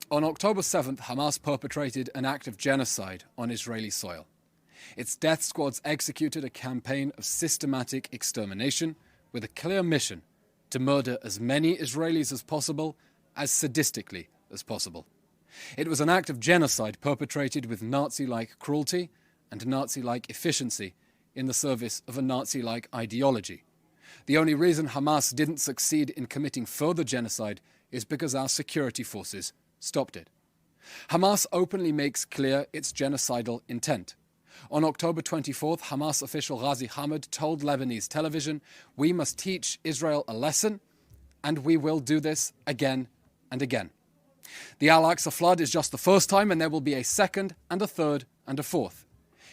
On October 7th, Hamas perpetrated an act of genocide on Israeli soil. Its death squads executed a campaign of systematic extermination with a clear mission to murder as many Israelis as possible, as sadistically as possible. It was an act of genocide perpetrated with Nazi-like cruelty and Nazi-like efficiency in the service of a Nazi-like ideology. The only reason Hamas didn't succeed in committing further genocide is because our security forces stopped it. Hamas openly makes clear its genocidal intent. On October 24th, Hamas official Ghazi Hamad told Lebanese television, "We must teach Israel a lesson, and we will do this again and again." The Al-Aqsa flood is just the first time, and there will be a second and a third and a fourth.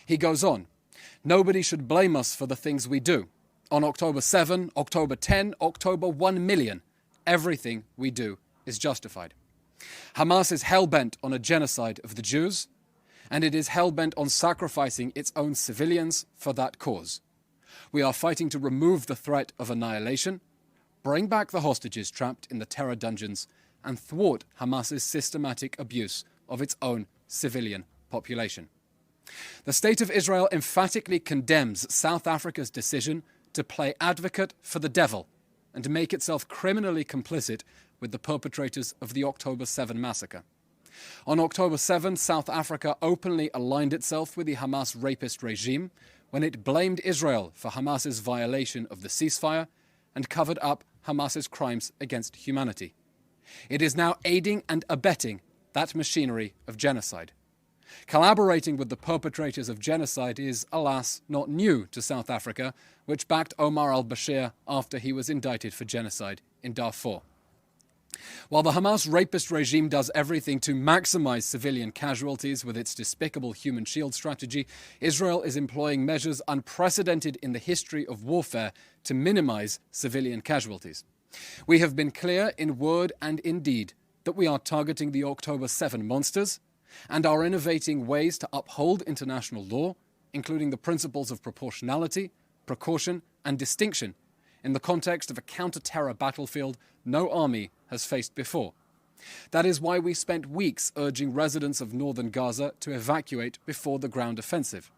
He goes on, "Nobody should blame us for the things we do. On October 7, October 10, October 1 million, everything we do is justified." Hamas is hell-bent on a genocide of the Jews, and it is hell-bent on sacrificing its own civilians for that cause. We are fighting to remove the threat of annihilation, bring back the hostages trapped in the terror dungeons, and thwart Hamas's systematic abuse of its own civilian population. The State of Israel emphatically condemns South Africa's decision to play advocate for the devil and to make itself criminally complicit with the perpetrators of the October 7 massacre. On October 7, South Africa openly aligned itself with the Hamas rapist regime when it blamed Israel for Hamas's violation of the ceasefire and covered up Hamas's crimes against humanity. It is now aiding and abetting that machinery of genocide. Collaborating with the perpetrators of genocide is, alas, not new to South Africa, which backed Omar al-Bashir after he was indicted for genocide in Darfur. While the Hamas rapist regime does everything to maximize civilian casualties with its despicable human shield strategy, Israel is employing measures unprecedented in the history of warfare to minimize civilian casualties. We have been clear in word and in deed that we are targeting the October 7 monsters and are innovating ways to uphold international law, including the principles of proportionality, precaution, and distinction, in the context of a counter-terror battlefield no army has faced before. That is why we spent weeks urging residents of northern Gaza to evacuate before the ground offensive.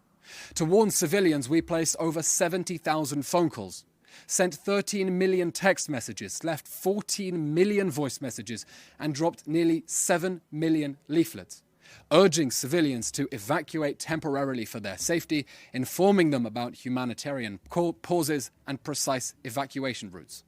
To warn civilians, we placed over 70,000 phone calls, sent 13 million text messages, left 14 million voice messages, and dropped nearly 7 million leaflets, urging civilians to evacuate temporarily for their safety, informing them about humanitarian pauses and precise evacuation routes.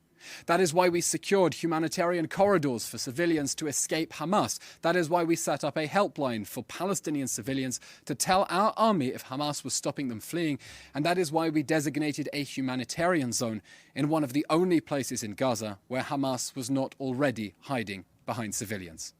That is why we secured humanitarian corridors for civilians to escape Hamas. That is why we set up a helpline for Palestinian civilians to tell our army if Hamas was stopping them fleeing. And that is why we designated a humanitarian zone in one of the only places in Gaza where Hamas was not already hiding behind civilians.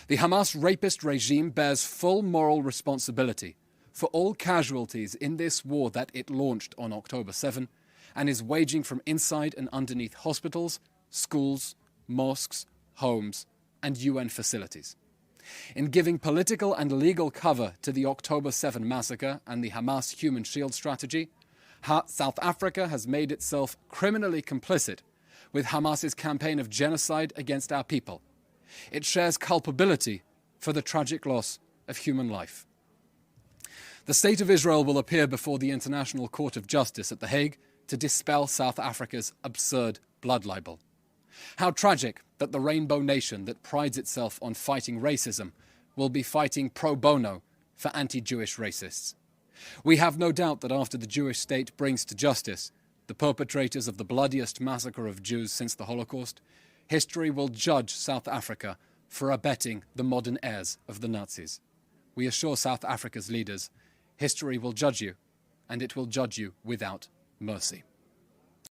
The Hamas rapist regime bears full moral responsibility for all casualties in this war that it launched on October 7 and is waging from inside and underneath hospitals, schools, mosques, homes, and UN facilities. In giving political and legal cover to the October 7 massacre and the Hamas human shield strategy, South Africa has made itself criminally complicit with Hamas's campaign of genocide against our people. It shares culpability for the tragic loss of human life. The State of Israel will appear before the International Court of Justice at The Hague to dispel South Africa's absurd blood libel. How tragic that the rainbow nation that prides itself on fighting racism will be fighting pro bono for anti-Jewish racists. We have no doubt that after the Jewish state brings to justice the perpetrators of the bloodiest massacre of Jews since the Holocaust, history will judge South Africa for abetting the modern heirs of the Nazis. We assure South Africa's leaders, history will judge you, and it will judge you without mercy.